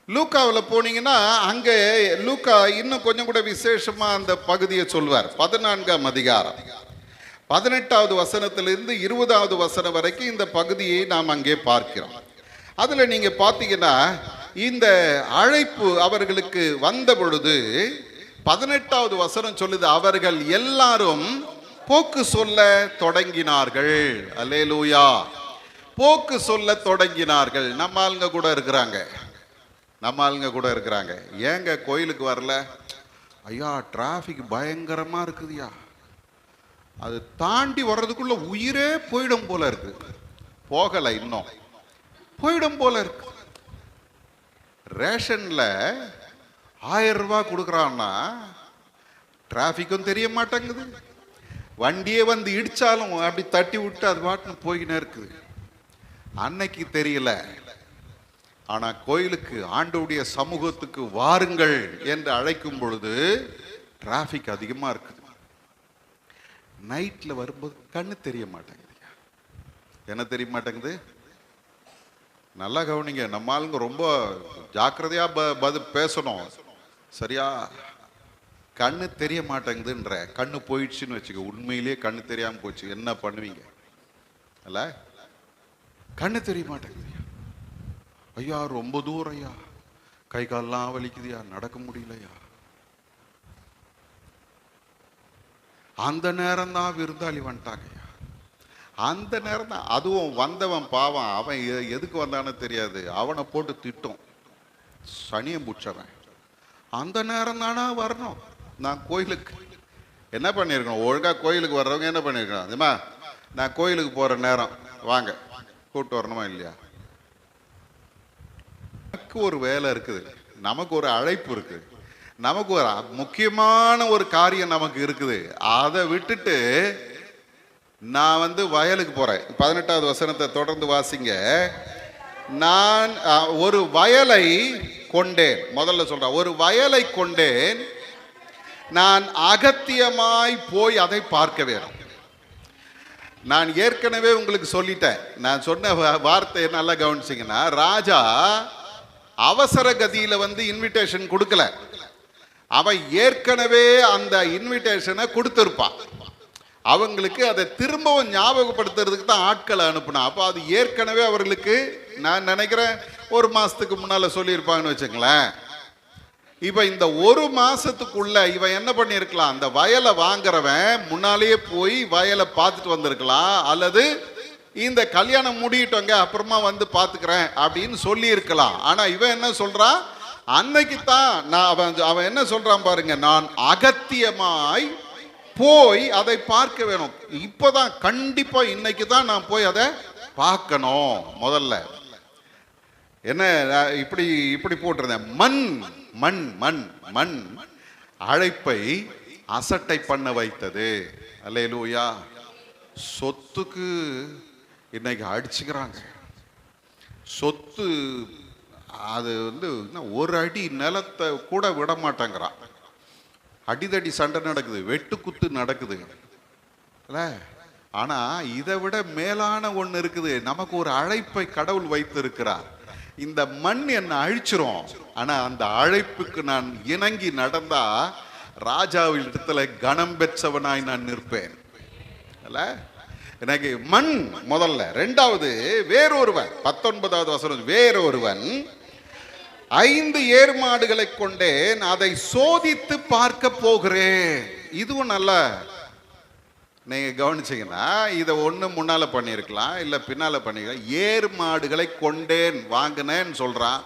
[SPEAKER 1] லூக்காவில் போனீங்கன்னா அங்கே லூக்கா இன்னும் கொஞ்சம் கூட விசேஷமா அந்த பகுதியை சொல்வார். 14ஆம் அதிகாரம் 18வது வசனத்திலிருந்து 20வது வசனம் வரைக்கும் இந்த பகுதியை நாம் அங்கே பார்க்கிறோம். அதில் நீங்க பார்த்தீங்கன்னா இந்த அழைப்பு அவர்களுக்கு வந்த பொழுது 18வது வசனம் சொல்லுது, அவர்கள் எல்லாரும் போக்கு சொல்ல தொடங்கினார்கள். அல்லேலூயா. போக்கு சொல்ல தொடங்கினார்கள். நம்ம ஆளுங்க கூட இருக்கிறாங்க. ஏங்க கோயிலுக்கு வரல? ஐயா டிராஃபிக் பயங்கரமா இருக்குதுயா, அது தாண்டி வர்றதுக்குள்ள உயிரே போயிடும் போல இருக்கு. போகல, இன்னும் போயிடும் போல இருக்கு. ரேஷன்ல 1000 ரூபாய் கொடுக்குறான்னா டிராஃபிக்கும் தெரிய மாட்டேங்குது, வண்டியே வந்து இடிச்சாலும் அப்படி தட்டி விட்டு அது பாட்டுன்னு போய்கினே இருக்குது. அன்னைக்கு தெரியல, ஆனா கோயிலுக்கு ஆண்டவருடைய சமூகத்துக்கு வாருங்கள் என்று அழைக்கும் பொழுது டிராஃபிக் அதிகமா இருக்குது. நைட்ல வரும்போது கண்ணு தெரிய மாட்டேங்குது. என்ன தெரிய மாட்டேங்குது? நல்லா கவனிங்க, நம்ம ஆளுங்க ரொம்ப ஜாக்கிரதையா பேசணும், சரியா? கண்ணு தெரிய மாட்டேங்குதுன்ற, கண்ணு போயிடுச்சுன்னு வச்சுக்க, உண்மையிலேயே கண்ணு தெரியாம போச்சு, என்ன பண்ணுவீங்க? அல்ல, கண்ணு தெரிய மாட்டேங்குது. ஐயா ரொம்ப தூரம் ஐயா, கை கால்லாம் வலிக்குதுயா, நடக்க முடியலையா. அந்த நேரம் தான் விருந்தாளி வந்துட்டாங்கய்யா, அந்த நேரம் தான். அதுவும் வந்தவன் பாவம், அவன் எதுக்கு வந்தான்னு தெரியாது, அவனை போட்டு திட்டும், சனியம் புடிச்சவன். அந்த நேரம் தானா வரணும். நான் கோயிலுக்கு என்ன பண்ணியிருக்கணும், ஒழுங்கா கோயிலுக்கு வர்றவங்க என்ன பண்ணியிருக்கணும் அதுமா, நான் கோயிலுக்கு போற நேரம் வாங்க கூப்பிட்டு வரணுமா இல்லையா? நமக்கு ஒரு வேலை இருக்குது, நமக்கு ஒரு அழைப்பு இருக்கு, நமக்கு ஒரு முக்கியமான ஒரு காரியம் நமக்கு இருக்குது. அதை விட்டுட்டு நான் வயலுக்கு போறேன். 18வது வசனத்தை தொடர்ந்து வாசிங்க. நான் ஒரு வயலை கொண்டேன், முதல்ல சொல்றேன், ஒரு வயலை கொண்டேன், நான் அகத்தியமாய் போய் அதை பார்க்க வேண்டும். நான் ஏற்கனவே உங்களுக்கு சொல்லிட்டேன், நான் சொன்ன வார்த்தையை நல்லா கவனிச்சிங்கன்னா, ராஜா அவசர கதியில இன்விடேஷன் கொடுக்கல, அவன் ஏற்கனவே அந்த இன்விடேஷனை கொடுத்திருப்பான். அவங்களுக்கு அதை திரும்பவும் ஞாபகப்படுத்துறதுக்கு தான் ஆட்களை அனுப்புனா. அப்போ அது ஏற்கனவே அவர்களுக்கு நான் நினைக்கிறேன் ஒரு மாசத்துக்கு முன்னால சொல்லியிருப்பாங்கன்னு வச்சுங்களேன். இப்ப இந்த ஒரு மாசத்துக்குள்ள இவன் என்ன பண்ணிருக்கலாம், அந்த வயலை வாங்குறவன் முன்னாலேயே போய் வயலை பார்த்துட்டு வந்திருக்கலாம், அல்லது இந்த கல்யாணம் முடியிட்டோங்க அப்புறமா பார்த்துக்கிறேன் அப்படின்னு சொல்லி இருக்கலாம். ஆனா இவன் என்ன சொல்றான், அன்னைக்கு தான் நான் அவன் என்ன சொல்றான் பாருங்க, நான் அகத்தியமாய் போய் அதை பார்க்க வேணும். இப்பதான் கண்டிப்பா இன்னைக்கு தான் நான் போய் அதை பார்க்கணும். முதல்ல என்ன இப்படி இப்படி போட்டிருந்தேன், மண் மண் மண் மண் அழைப்பை அசட்டை பண்ண வைத்தது. அல்லேலூயா. சொத்துக்கு இன்னைக்கு அடிச்சுக்கிறாங்க. சொத்து அது ஒரு அடி நிலத்தை கூட விட மாட்டேங்கிறான். அடிதடி சண்டை நடக்குது, வெட்டு குத்து நடக்குது. ஆனா இதை விட மேலான ஒண்ணு இருக்குது. நமக்கு ஒரு அழைப்பை கடவுள் வைத்து இருக்கிறார். இந்த மண் என்ன அழிச்சிரும், ஆனா அந்த அழைப்புக்கு நான் இணங்கி நடந்தா ராஜாவில் இடத்துல கனம் பெற்றவனாய் நான் நிற்பேன். எனக்கு மண் முதல்ல. இரண்டாவது, வேறொருவன் 19வது வசனம், வேறொருவன் 5 ஏர் மாடுகளை கொண்டேன், அதை சோதித்து பார்க்க போகிறேன். இதுவும் நல்ல, நீங்க கவனிச்சீங்கன்னா இதை ஒண்ணு முன்னால பண்ணிருக்கலாம், இல்ல பின்னால பண்ணிருக்கலாம். ஏர் மாடுகளை கொண்டேன், வாங்கினேன்னு சொல்றான்.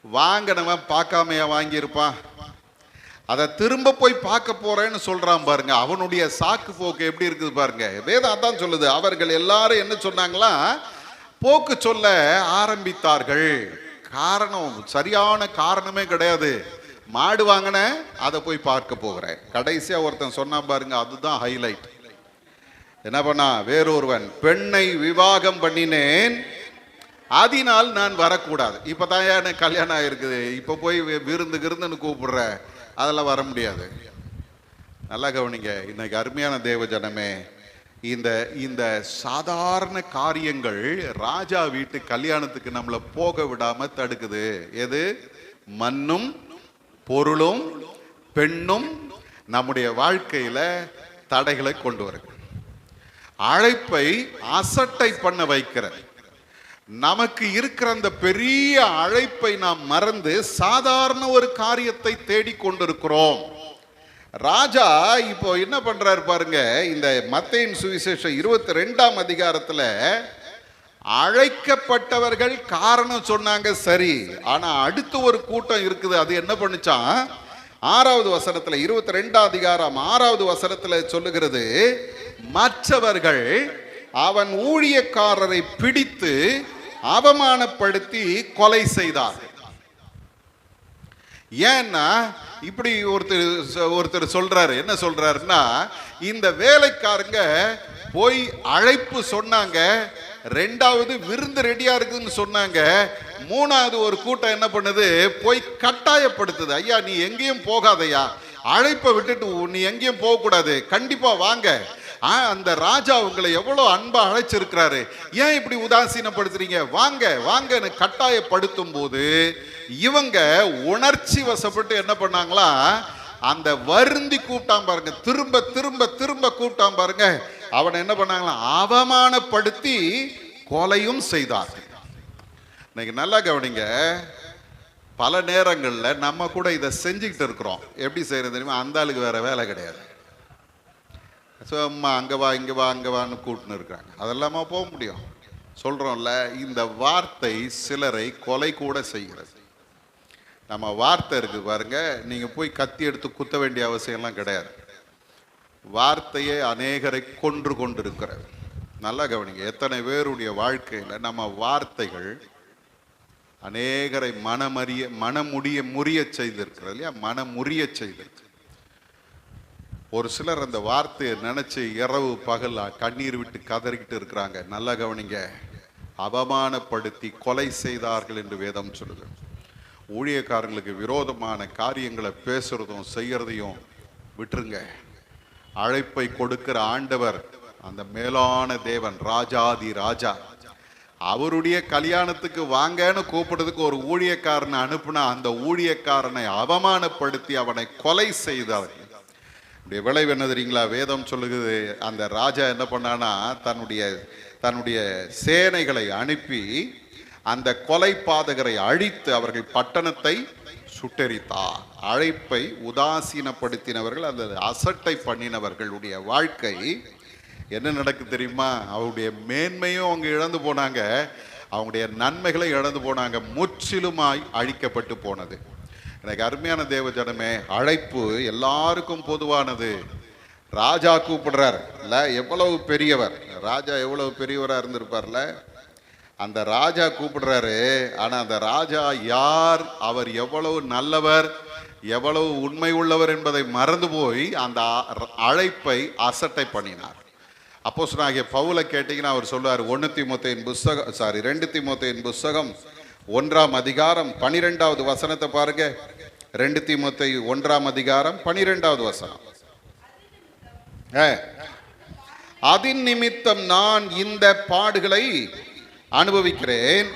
[SPEAKER 1] வாங்கினவன் பார்க்காமையா வாங்கியிருப்பான்? அதை திரும்ப போய் பார்க்க போறேன்னு சொல்றான் பாருங்க. அவனுடைய சாக்கு போக்கு எப்படி இருக்குது பாருங்க. வேதம் அதான் சொல்லுது. அவர்கள் எல்லாரும் என்ன சொன்னாங்களா, போக்கு சொல்ல ஆரம்பித்தார்கள். காரணம் சரியான காரணமே கிடையாது. மாடு வாங்கின, அதை போய் பார்க்க போகிறேன். கடைசியா ஒருத்தன் சொன்னா பாருங்க, அதுதான் ஹைலைட். என்ன பண்ணா, வேறொருவன் பெண்ணை விவாகம் பண்ணினேன், அதனால் நான் வரக்கூடாது. இப்பதான் எனக்கு கல்யாணம் ஆயிருக்குது, இப்ப போய் விருந்துன்னு கூப்பிடுற, அதெல்லாம் வர முடியாது. நல்லா கவனிங்க. இன்னைக்கு அருமையான தேவ ஜனமே, இந்த இந்த சாதாரண காரியங்கள் ராஜா வீட்டு கல்யாணத்துக்கு நம்மளை போக விடாம தடுக்குது. எது? மண்ணும் பொருளும் பெண்ணும் நம்முடைய வாழ்க்கையில தடைகளை கொண்டு வருது. அழைப்பை அசட்டை பண்ண வைக்கிறது. நமக்கு இருக்கிற அந்த பெரிய அழைப்பை நாம் மறந்து சாதாரண ஒரு காரியத்தை தேடிக்கொண்டிருக்கிறோம். ராஜா இப்போ என்ன பண்றாரு பாருங்க. இந்த மத்தேயின் சுவிசேஷம் 22ஆம் அதிகாரத்துல அழைக்கப்பட்டவர்கள் காரணம் சொன்னாங்க, சரி. ஆனா அடுத்து ஒரு கூட்டம் இருக்குது, அது என்ன பண்ணுச்சான்? 6வது வசனத்துல, 22ஆம் அதிகாரம் 6வது வசனத்துல சொல்லுகிறது, மற்றவர்கள் அவன் ஊழியக்காரரை பிடித்து அவமானப்படுத்தி கொலை செய்தார்கள். ஏன்னா இப்படி ஒருத்தர் சொல்றாரு. என்ன சொல்றாருன்னா, இந்த வேலைக்காரங்க போய் அழைப்பு சொன்னாங்க, 2வது விருந்து ரெடியா இருக்குன்னு சொன்னாங்க, 3வது ஒரு கூட்டம் என்ன பண்ணுது, போய் கட்டாயப்படுத்துது. ஐயா நீ எங்கேயும் போகாதையா, அழைப்பை விட்டுட்டு நீ எங்கேயும் போக கூடாது, கண்டிப்பா வாங்க. அந்த ராஜா உங்களை எவ்வளவு அன்பா அழைச்சிருக்கிறாரு, ஏன் இப்படி உதாசீனப்படுத்துறீங்க, வாங்க வாங்கன்னு கட்டாயப்படுத்தும் போது இவங்க உணர்ச்சி வசப்பட்டு என்ன பண்ணாங்களா, அந்த வருந்தி கூப்பிட்டான் பாருங்க, திரும்ப திரும்ப திரும்ப கூப்பிட்டான் பாருங்க, அவனை என்ன பண்ணாங்களா, அவமானப்படுத்தி கொலையும் செய்தார்கள். இன்னைக்கு நல்லா கவனிங்க. பல நேரங்களில் நம்ம கூட இதை செஞ்சுக்கிட்டு இருக்கிறோம். எப்படி செய்யறது தெரியுமா? அந்த ஆளுக்கு வேற வேலை கிடையாது. ஸோ அம்மா அங்கே வா இங்கே வா அங்கே வான்னு கூட்டின்னு இருக்காங்க, அதெல்லாமா போக முடியும்? சொல்கிறோம்ல, இந்த வார்த்தை சிலரை கொலை கூட செய்கிறது. நம்ம வார்த்தை இருக்குது பாருங்க, நீங்கள் போய் கத்தி எடுத்து குத்த வேண்டிய அவசியம்லாம் கிடையாது. வார்த்தையே அநேகரை கொன்று கொண்டிருக்கிறது. நல்லா கவனிங்க. எத்தனை பேருடைய வாழ்க்கையில் நம்ம வார்த்தைகள் அநேகரை முறிய செய்திருக்கிறது இல்லையா? முறிய செய்திருக்கு. ஒரு சிலர் அந்த வார்த்தையை நினைச்சு இரவு பகல் கண்ணீர் விட்டு கதறிக்கிட்டு இருக்கிறாங்க. நல்லா கவனிங்க. அவமானப்படுத்தி கொலை செய்தார்கள் என்று வேதம் சொல்லுது. ஊழியக்காரங்களுக்கு விரோதமான காரியங்களை பேசுறதும் செய்யறதையும் விட்டுருங்க. அழைப்பை கொடுக்கிற ஆண்டவர் அந்த மேலான தேவன், ராஜாதி ராஜா, அவருடைய கல்யாணத்துக்கு வாங்கன்னு கூப்பிடுறதுக்கு ஒரு ஊழியக்காரனை அனுப்புனா அந்த ஊழியக்காரனை அவமானப்படுத்தி அவனை கொலை செய்தார்கள். விளைவு என்ன தெரியுங்களா? வேதம் சொல்லுகிறது, அந்த ராஜா என்ன பண்ணானா, தன்னுடைய சேனைகளை அனுப்பி அந்த கொலை பாதகரை அழித்து அவர்கள் பட்டணத்தை சுட்டெரித்தார். அழைப்பை உதாசீனப்படுத்தினவர்கள், அந்த அசட்டை பண்ணினவர்களுடைய வாழ்க்கை என்ன நடக்கு தெரியுமா? அவருடைய மேன்மையும் அவங்க இழந்து போனாங்க, அவங்களுடைய நன்மைகளை இழந்து போனாங்க, முற்றிலுமாய் அழிக்கப்பட்டு போனது. எனக்கு அருமையான தேவ ஜனமே, அழைப்பு எல்லாருக்கும் பொதுவானது. ராஜா கூப்பிடுறார் இல்ல, எவ்வளவு பெரியவர் ராஜா, எவ்வளவு பெரியவரா இருந்திருப்பார்ல, அந்த ராஜா கூப்பிடுறாரு. ஆனா அந்த ராஜா யார், அவர் எவ்வளவு நல்லவர், எவ்வளவு உண்மை உள்ளவர் என்பதை மறந்து போய் அந்த அழைப்பை அசட்டை பண்ணினார். அப்போஸ்தலனாகிய பவுலை கேட்டீங்கன்னா அவர் சொல்லுவார், 2 தீமோத்தேயின் புஸ்தகம் 1ஆம் அதிகாரம் 12வது வசனத்தை பாருங்க. 2 தீமோத்தேயு 1ஆம் அதிகாரம் 12வது வசனம். அதின் நிமித்தம் நான் இந்த பாடுகளை அனுபவிக்கிறேன்,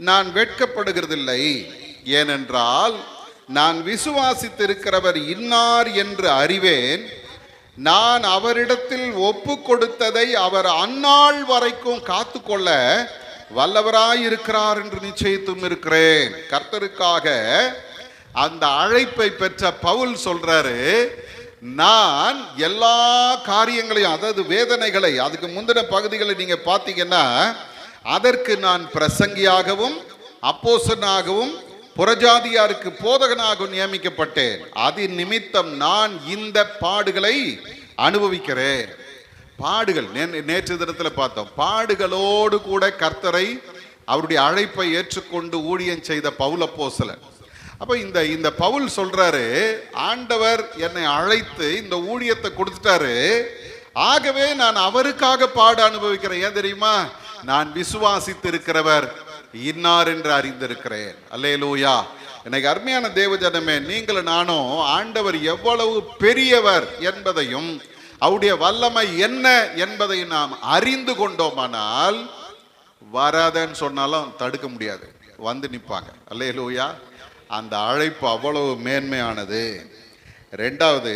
[SPEAKER 1] நான் வெட்கப்படுகிறதில்லை. ஏனென்றால் நான் விசுவாசித்திருக்கிறவர் இன்னார் என்று அறிவேன், நான் அவரிடத்தில் ஒப்பு கொடுத்ததை அவர் அந்நாள் வரைக்கும் காத்துக்கொள்ள வல்லவராயிருக்கிறார் என்று நிச்சயித்தும் இருக்கிறேன். கர்த்தருக்காக அந்த அழைப்பை பெற்ற பவுல் சொல்றாரு, நான் எல்லா காரியங்களையும், அதாவது வேதனைகளை, அதுக்கு முந்தின பகுதிகளை நீங்க பார்த்தீங்கன்னா, அதற்கு நான் பிரசங்கியாகவும் அப்போஸ்தலனாகவும் புறஜாதியாருக்கு போதகனாகவும் நியமிக்கப்பட்டேன். அதன் நிமித்தம் நான் இந்த பாடுகளை அனுபவிக்கிறேன். பாடுகள் நேற்று தினத்தில் பார்த்தோம். பாடுகளோடு கூட கர்த்தரை அவருடைய அழைப்பை ஏற்றுக்கொண்டு ஊழியம் செய்த பவுல் அப்போஸ்தலன். அப்ப இந்த பவுல் சொல்றாரு, ஆண்டவர் என்னை அழைத்து இந்த ஊழியத்தை கொடுத்துட்டாரு, ஆகவே நான் அவருக்காக பாடு அனுபவிக்கிறேன். ஏன் தெரியுமா? நான் விசுவாசித்து இருக்கிறவர் இன்னார் என்று அறிந்திருக்கிறேன். அல்லேலூயா. எனக்கு அருமையான தேவஜனமே, நீங்களும் நானும் ஆண்டவர் எவ்வளவு பெரியவர் என்பதையும் அவருடைய வல்லமை என்ன என்பதை நாம் அறிந்து கொண்டோமானால் வராதன்னு சொன்னாலும் தடுக்க முடியாது, வந்து நிற்பாங்க. அல்லேலூயா. அந்த அழைப்பு அவ்வளவு மேன்மையானது. ரெண்டாவது,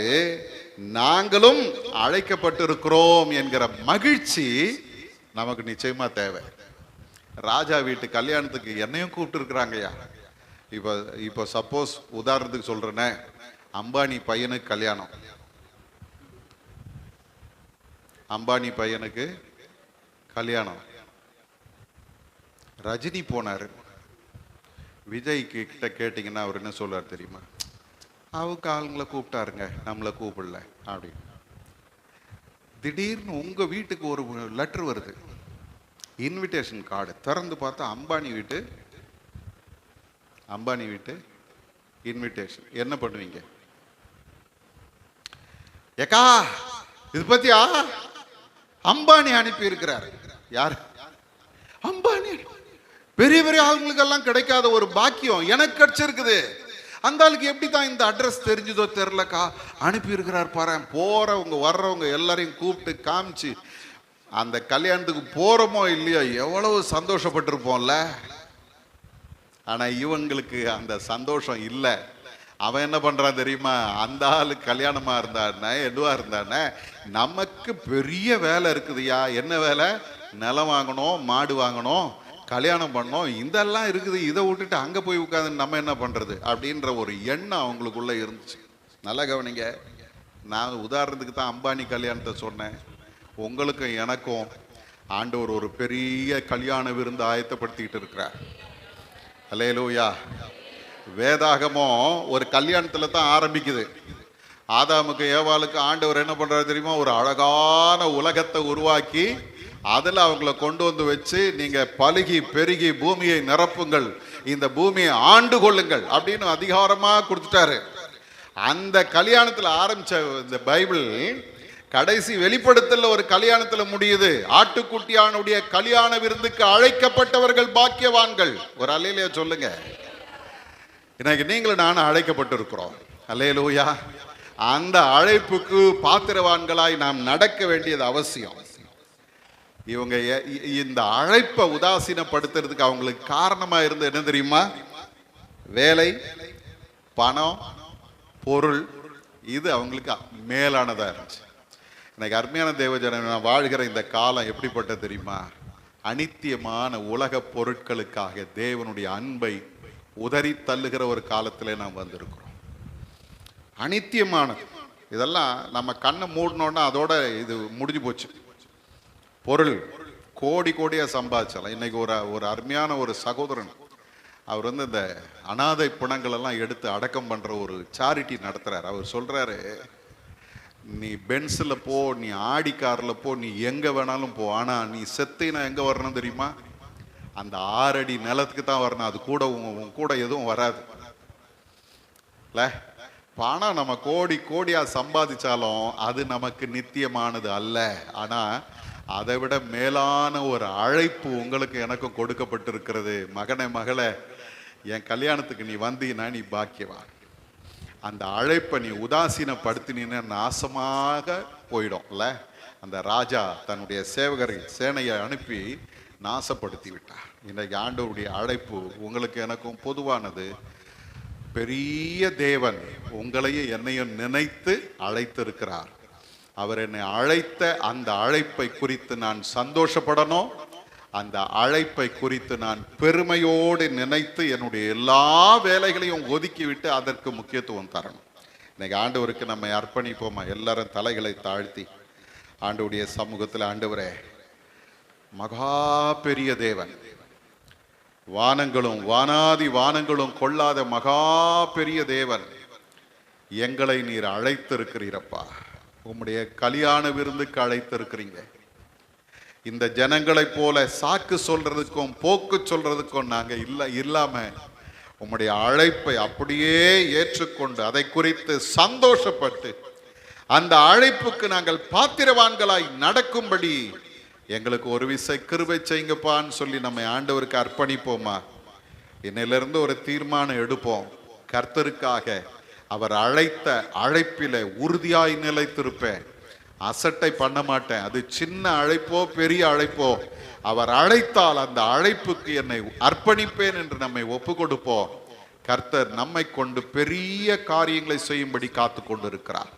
[SPEAKER 1] நாங்களும் அழைக்கப்பட்டிருக்கிறோம் என்கிற மகிழ்ச்சி நமக்கு நிச்சயமா தேவை. ராஜா வீட்டு கல்யாணத்துக்கு என்னையும் கூப்பிட்டு இருக்கிறாங்கய்யா. இப்போ சப்போஸ் உதாரணத்துக்கு சொல்றேனே, அம்பானி பையனுக்கு கல்யாணம், அம்பானி பையனுக்கு கல்யாணம், ரஜினி போனாரு. விஜய் கிட்ட கேட்டீங்கன்னா அவர் என்ன சொல்றாரு தெரியுமா? அவங்க ஆளுங்களை கூப்பிட்டாருங்க, நம்மளை கூப்பிடல அப்படின்னு. திடீர்னு உங்க வீட்டுக்கு ஒரு லெட்டர் வருது, இன்விடேஷன் கார்டு. திறந்து பார்த்தா அம்பானி வீட்டு இன்விடேஷன். என்ன பண்ணுவீங்க? ஏக்கா இது பத்தியா? அம்பானி அனுப்பி இருக்கிறார். யார்? அம்பானி. பெரிய பெரிய ஆளுங்களுக்கெல்லாம் கிடைக்காத ஒரு பாக்கியம் எனக்கு கிடைச்சிருக்குது. அந்த ஆளுக்கு எப்படி தான் இந்த அட்ரஸ் தெரிஞ்சதோ தெரிலக்கா, அனுப்பி இருக்கிறார் பாரு. போறவங்க வர்றவங்க எல்லாரையும் கூப்பிட்டு காமிச்சு அந்த கல்யாணத்துக்கு போறோமோ இல்லையோ எவ்வளவு சந்தோஷப்பட்டிருப்போம்ல. ஆனா இவங்களுக்கு அந்த சந்தோஷம் இல்லை. அவன் என்ன பண்றான் தெரியுமா? அந்த ஆளு கல்யாணமா இருந்தானே எதுவா இருந்தானே, நமக்கு பெரிய வேலை இருக்குதுயா. என்ன வேலை? நிலம் வாங்கணும், மாடு வாங்கணும், கல்யாணம் பண்ணோம், இதெல்லாம் இருக்குது. இதை விட்டுட்டு அங்கே போய் உட்காந்து நம்ம என்ன பண்ணுறது அப்படின்ற ஒரு எண்ணம் அவங்களுக்குள்ளே இருந்துச்சு. நல்லா கவனிங்க. நான் உதாரணத்துக்கு தான் அம்பானி கல்யாணத்தை சொன்னேன். உங்களுக்கும் எனக்கும் ஆண்டவர் ஒரு பெரிய கல்யாண விருந்து ஆயத்தப்படுத்திக்கிட்டு இருக்கிறார். அல்லேலூயா. வேதாகமும் ஒரு கல்யாணத்தில் தான் ஆரம்பிக்குது. ஆதாமுக்கு ஏவாளுக்கு ஆண்டவர் என்ன பண்ணுறாரு தெரியுமா? ஒரு அழகான உலகத்தை உருவாக்கி அதில் அவங்கள கொண்டு வந்து வச்சு, நீங்க பலுகி பெருகி பூமியை நிரப்புங்கள், இந்த பூமியை ஆண்டு கொள்ளுங்கள் அப்படின்னு அதிகாரமா கொடுத்துட்டாரு. அந்த கல்யாணத்தில் ஆரம்பிச்ச இந்த பைபிள் கடைசி வெளிப்படுத்தல ஒரு கல்யாணத்துல முடியுது. ஆட்டுக்குட்டியானுடைய கல்யாண விருந்துக்கு அழைக்கப்பட்டவர்கள் பாக்கியவான்கள். ஒரு அல்லேலூயா சொல்லுங்க. இன்னைக்கு நீங்களும் நானும் அழைக்கப்பட்டிருக்கிறோம். அல்லேலூயா. அந்த அழைப்புக்கு பாத்திரவான்களாய் நாம் நடக்க வேண்டியது அவசியம். இவங்க இந்த அழைப்பை உதாசீனப்படுத்துறதுக்கு அவங்களுக்கு காரணமா இருந்து என்ன தெரியுமா? வேலை, பணம், பொருள், இது அவங்களுக்கு மேலானதா இருந்துச்சு. எனக்கு அருமையான தேவஜனம், நான் வாழ்கிற இந்த காலம் எப்படிப்பட்ட தெரியுமா? அனித்தியமான உலக பொருட்களுக்காக தேவனுடைய அன்பை உதறி தள்ளுகிற ஒரு காலத்திலே நாம் வந்திருக்கிறோம். அனித்தியமானது இதெல்லாம் நம்ம கண்ணை மூடணும்னா அதோட இது முடிஞ்சு போச்சு. பொருள் கோடி கோடியாக சம்பாதிச்சாலாம். இன்னைக்கு ஒரு அருமையான ஒரு சகோதரன், அவர் இந்த அனாதை பிணங்கள் எல்லாம் எடுத்து அடக்கம் பண்ற ஒரு சாரிட்டி நடத்துறாரு. அவர் சொல்றாரு, நீ பென்ஸில் போ, நீ ஆடி காரில் போ, நீ எங்க வேணாலும் போ, ஆனா நீ செத்தினா எங்க வரணும் தெரியுமா? அந்த 6 அடி நிலத்துக்கு தான் வரணும். அது கூட உன் கூட எதுவும் வராது. பணம் நம்ம கோடி கோடியா சம்பாதிச்சாலும் அது நமக்கு நித்தியமானது அல்ல. ஆனா அதை விட மேலான ஒரு அழைப்பு உங்களுக்கு எனக்கும் கொடுக்கப்பட்டிருக்கிறது. மகனே, மகளே, என் கல்யாணத்துக்கு நீ வந்தீன்னா நீ பாக்கியவான். அந்த அழைப்பை நீ உதாசீனப்படுத்தினீன்னு நாசமாக போயிடும்ல. அந்த ராஜா தன்னுடைய சேனையை அனுப்பி நாசப்படுத்தி விட்டார். இன்றைக்கு ஆண்டவருடைய அழைப்பு உங்களுக்கு எனக்கும் பொதுவானது. பெரிய தேவன் உங்களையும் என்னையும் நினைத்து அழைத்திருக்கிறார். அவர் என்னை அழைத்த அந்த அழைப்பை குறித்து நான் சந்தோஷப்படணும். அந்த அழைப்பை குறித்து நான் பெருமையோடு நினைத்து என்னுடைய எல்லா வேலைகளையும் ஒதுக்கிவிட்டு அதற்கு முக்கியத்துவம் தரணும். இன்னைக்கு ஆண்டவருக்கு நம்ம அர்ப்பணிப்போமா? எல்லாரும் தலைகளை தாழ்த்தி ஆண்டவருடைய சமூகத்தில், ஆண்டவரே, மகா பெரிய தேவன், வானங்களும் வானாதி வானங்களும் கொள்ளாத மகா பெரிய தேவன், எங்களை நீர் அழைத்திருக்கிறீரப்பா. உம்முடைய கல்யாண விருந்துக்கு அழைத்திருக்கிறீங்க. இந்த ஜனங்களைப் போல சாக்கு சொல்றதுக்கும் போக்கு சொல்றதுக்கும் நாங்க இல்லாம உம்முடைய அழைப்பை அப்படியே ஏற்றுக்கொண்டு அதை குறித்து சந்தோஷப்பட்டு அந்த அழைப்புக்கு நாங்கள் பாத்திரவான்களாய் நடக்கும்படி எங்களுக்கு ஒரு விசை கிருபை செய்யுங்கப்பான்னு சொல்லி நம்ம ஆண்டவருக்கு அர்ப்பணிப்போமா? இன்னிலிருந்து ஒரு தீர்மானம் எடுப்போம். கர்த்தருக்காக அவர் அழைத்த அழைப்பில உறுதியாய் நிலைத்திருப்பேன். அசட்டை பண்ண மாட்டேன். அது சின்ன அழைப்போ பெரிய அழைப்போ, அவர் அழைத்தால் அந்த அழைப்புக்கு என்னை அர்ப்பணிப்பேன் என்று நம்மை ஒப்பு கொடுப்போம். கர்த்தர் நம்மை கொண்டு பெரிய காரியங்களை செய்யும்படி காத்து கொண்டிருக்கிறார்.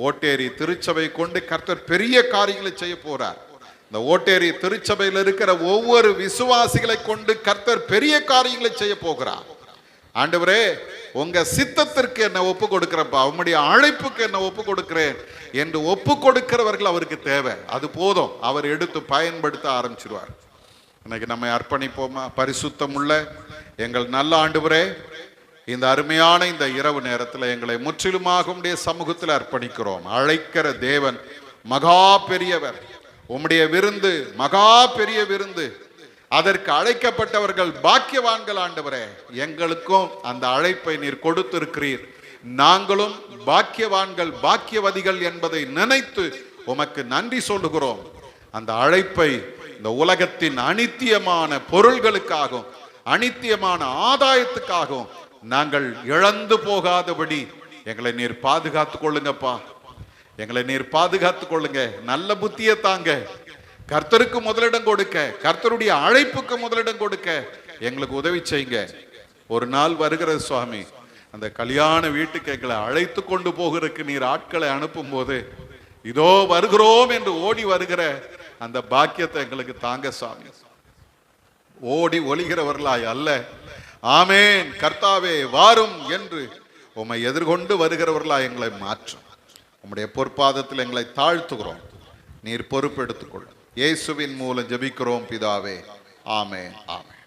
[SPEAKER 1] ஓட்டேரி திருச்சபை கொண்டு கர்த்தர் பெரிய காரியங்களை செய்ய போறார். இந்த ஓட்டேரி திருச்சபையில் இருக்கிற ஒவ்வொரு விசுவாசிகளை கொண்டு கர்த்தர் பெரிய காரியங்களை செய்ய போகிறார். ஆண்டவரே, உங்க சித்தத்திற்கு என்ன ஒப்பு கொடுக்கிறப்பா, உம்முடைய அழைப்புக்கு என்ன ஒப்பு கொடுக்கிறேன் என்று ஒப்பு கொடுக்கிறவர்கள் அவருக்கு தேவை. அது போதும், அவர் எடுத்து பயன்படுத்த ஆரம்பிச்சிருவார். இன்னைக்கு நம்மை அர்ப்பணிப்போமா? பரிசுத்தம் உள்ள எங்கள் நல்ல ஆண்டவரே, இந்த அருமையான இந்த இரவு நேரத்தில் எங்களை முற்றிலுமாக உம்முடைய சமூகத்தில் அர்ப்பணிக்கிறோம். அழைக்கிற தேவன் மகா பெரியவர். உம்முடைய விருந்து மகா பெரிய விருந்து. அதற்கு அழைக்கப்பட்டவர்கள் பாக்கியவான்கள். ஆண்டவரே, எங்களுக்கும் அந்த அழைப்பை நீர் கொடுத்திருக்கிறீர். நாங்களும் பாக்கியவான்கள், பாக்கியவதிகள் என்பதை நினைத்து உமக்கு நன்றி சொல்லுகிறோம். அந்த அழைப்பை இந்த உலகத்தின் அனித்தியமான பொருள்களுக்காகவும் அனித்தியமான ஆதாயத்துக்காகவும் நாங்கள் இழந்து போகாதபடி எங்களை நீர் பாதுகாத்துக் கொள்ளுங்கப்பா. எங்களை நீர் பாதுகாத்துக் கொள்ளுங்க. நல்ல புத்தியை தாங்க. கர்த்தருக்கு முதலிடம் கொடுக்க, கர்த்தருடைய அழைப்புக்கு முதலிடம் கொடுக்க எங்களுக்கு உதவி செய்யுங்க. ஒரு நாள் வருகிறது சுவாமி, அந்த கல்யாண வீட்டுக்கு எங்களை அழைத்து கொண்டு போகிறதுக்கு நீர் ஆட்களை அனுப்பும் போது இதோ வருகிறோம் என்று ஓடி வருகிற அந்த பாக்கியத்தை எங்களுக்கு தாங்க சுவாமி. ஓடி ஒளிகிறவர்களாய் அல்ல, ஆமேன் கர்த்தாவே வாரும் என்று உம்மை எதிர்கொண்டு வருகிறவர்களாய் எங்களை மாற்றும். உம்முடைய பொற்பாதத்தில் எங்களை தாழ்த்துகிறோம். நீர் பொறுப்பெடுத்துக்கொள். இயேசுவின் மூலம் ஜெபிக்கிறோம் பிதாவே. ஆமென், ஆமென்.